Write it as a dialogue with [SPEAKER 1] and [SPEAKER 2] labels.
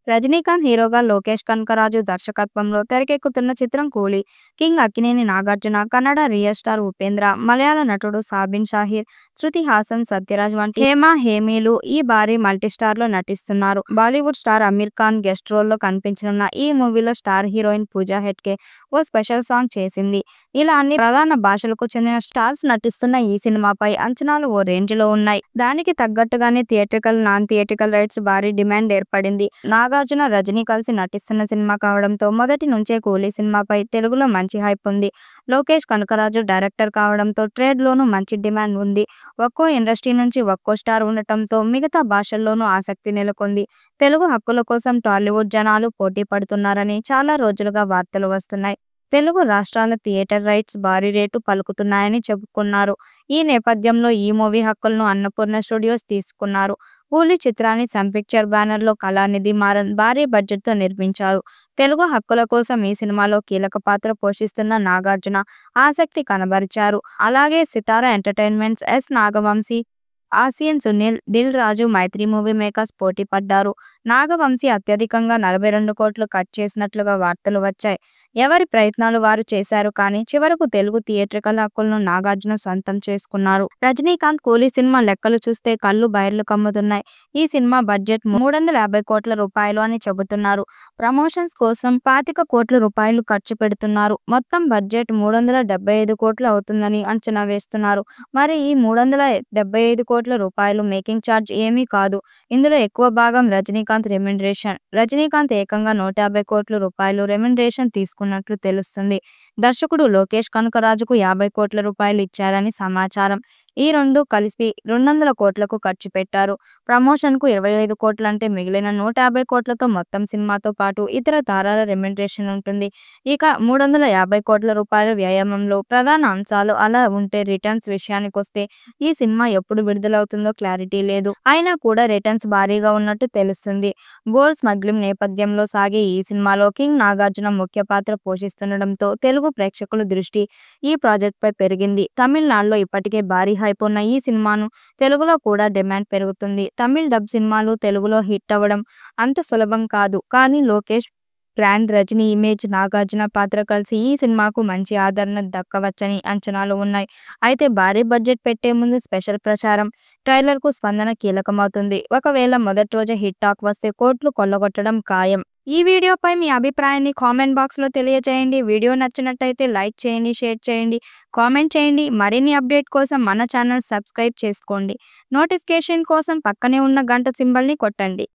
[SPEAKER 1] రజనీకాంత్ హీరోగా లోకేష్ కనకరాజు దర్శకత్వంలో తెరకెక్కుతున్న చిత్రం Coolie. King Akkineni Nagarjuna, Kannada real star Upendra, మలయాళ నటుడు సాబిన్ షాహీర్, శృతి హాసన్, సత్యరాజ్ వంటి హేమ హేమీలు ఈ భారీ మల్టీస్టార్లో నటిస్తున్నారు. Bollywood star Aamir Khan guest రోల్లో కనిపించనున్న ఈ మూవీలో స్టార్ హీరోయిన్ పూజా హెగ్డే ఓ స్పెషల్ సాంగ్ చేసింది. ఇలా అన్ని ప్రధాన భాషలకు చెందిన స్టార్స్ నటిస్తున్న ఈ సినిమాపై అంచనాలు ఓ రేంజ్లో ఉన్నాయి. దానికి తగ్గట్టుగానే థియేట్రికల్, నాన్ థియేట్రికల్ రైట్స్ భారీ డిమాండ్ ఏర్పడింది. నాగార్జున, రజనీ కలిసి నటిస్తున్న సినిమా కావడంతో మొదటి నుంచే కూలీ సినిమాపై తెలుగులో మంచి హైప్ ఉంది. లోకేష్ కనకరాజు డైరెక్టర్ కావడంతో ట్రేడ్లోనూ మంచి డిమాండ్ ఉంది. ఒక్కో ఇండస్ట్రీ నుంచి ఒక్కో స్టార్ ఉండటంతో మిగతా భాషల్లోనూ ఆసక్తి నెలకొంది. తెలుగు హక్కుల కోసం టాలీవుడ్ జనాలు పోటీ పడుతున్నారని చాలా రోజులుగా వార్తలు వస్తున్నాయి. తెలుగు రాష్ట్రాల థియేటర్ రైట్స్ భారీ రేటు పలుకుతున్నాయని చెప్పుకున్నారు. ఈ నేపథ్యంలో ఈ మూవీ హక్కులను అన్నపూర్ణ స్టూడియోస్ తీసుకున్నారు. కూలీ చిత్రాన్ని సన్ పిక్చర్ బ్యానర్లో కళానిధి మారన్ భారీ బడ్జెట్తో నిర్మించారు. తెలుగు హక్కుల కోసం ఈ సినిమాలో కీలక పాత్ర పోషిస్తున్న నాగార్జున ఆసక్తి కనబరిచారు. అలాగే Sithara entertainments, S Nagavamsi, Asian Sunil, Dil Raju, Mythri movie makers పోటీ పడ్డారు. నాగవంశీ అత్యధికంగా 42 కోట్లు కట్ చేసినట్లుగా వార్తలు వచ్చాయి. ఎవరి ప్రయత్నాలు వారు చేశారు కానీ చివరకు తెలుగు థియేట్రికల్ హక్కులను నాగార్జున సొంతం చేసుకున్నారు. రజనీకాంత్ కూలీ సినిమా లెక్కలు చూస్తే కళ్ళు బైర్లు కమ్ముతున్నాయి. ఈ సినిమా బడ్జెట్ 350 కోట్ల రూపాయలు అని చెబుతున్నారు. ప్రమోషన్స్ కోసం 25 కోట్ల రూపాయలు ఖర్చు పెడుతున్నారు. మొత్తం బడ్జెట్ 375 కోట్లు అవుతుందని అంచనా వేస్తున్నారు. మరి ఈ 375 కోట్ల రూపాయలు మేకింగ్ ఛార్జ్ ఏమీ కాదు. ఇందులో ఎక్కువ భాగం రజనీకాంత్ రెమ్యునరేషన్. రజనీకాంత్ ఏకంగా 150 కోట్ల రూపాయలు రెమ్యునరేషన్ తీసుకున్నట్లు తెలుస్తుంది. దర్శకుడు లోకేష్ కనకరాజుకు 50 కోట్ల రూపాయలు ఇచ్చారని సమాచారం. ఈ రెండు కలిసి 200 కోట్లకు ఖర్చు పెట్టారు. ప్రమోషన్కు 25 కోట్లంటే మిగిలిన 150 కోట్లతో మొత్తం సినిమాతో పాటు ఇతర తారాల రెమ్యునరేషన్ ఉంటుంది. ఇక 350 కోట్ల రూపాయల వ్యయంలో ప్రధాన అంశాలు అలా ఉంటే రిటర్న్స్ విషయానికొస్తే ఈ సినిమా ఎప్పుడు విడుదలవుతుందో క్లారిటీ లేదు. అయినా కూడా రిటర్న్స్ భారీగా ఉన్నట్టు తెలుస్తుంది. గోల్డ్ స్మగ్లింగ్ నేపథ్యంలో సాగే ఈ సినిమాలో కింగ్ నాగార్జున ముఖ్య పాత్ర పోషిస్తుండటంతో తెలుగు ప్రేక్షకుల దృష్టి ఈ ప్రాజెక్ట్పై పెరిగింది. తమిళనాడులో ఇప్పటికే భారీ హైప్ ఉన్న ఈ సినిమాను తెలుగులో కూడా డిమాండ్ పెరుగుతుంది. తమిళ్ డబ్ సినిమాలు తెలుగులో హిట్ అవ్వడం అంత సులభం కాదు. కానీ లోకేష్ బ్రాండ్, రజనీ ఇమేజ్, నాగార్జున పాత్ర కలిసి ఈ సినిమాకు మంచి ఆదరణ దక్కవచ్చని అంచనాలు ఉన్నాయి. అయితే భారీ బడ్జెట్ పెట్టే ముందు స్పెషల్ ప్రచారం, ట్రైలర్కు స్పందన కీలకమవుతుంది. ఒకవేళ మొదటి రోజే హిట్ టాక్ వస్తే కోట్లు కొల్లగొట్టడం ఖాయం. ఈ వీడియోపై మీ అభిప్రాయాన్ని కామెంట్ బాక్స్లో తెలియజేయండి. వీడియో నచ్చినట్టయితే లైక్ చేయండి, షేర్ చేయండి, కామెంట్ చేయండి. మరిన్ని అప్డేట్ కోసం మన ఛానల్ సబ్స్క్రైబ్ చేసుకోండి. నోటిఫికేషన్ కోసం పక్కనే ఉన్న గంట సింబల్ని కొట్టండి.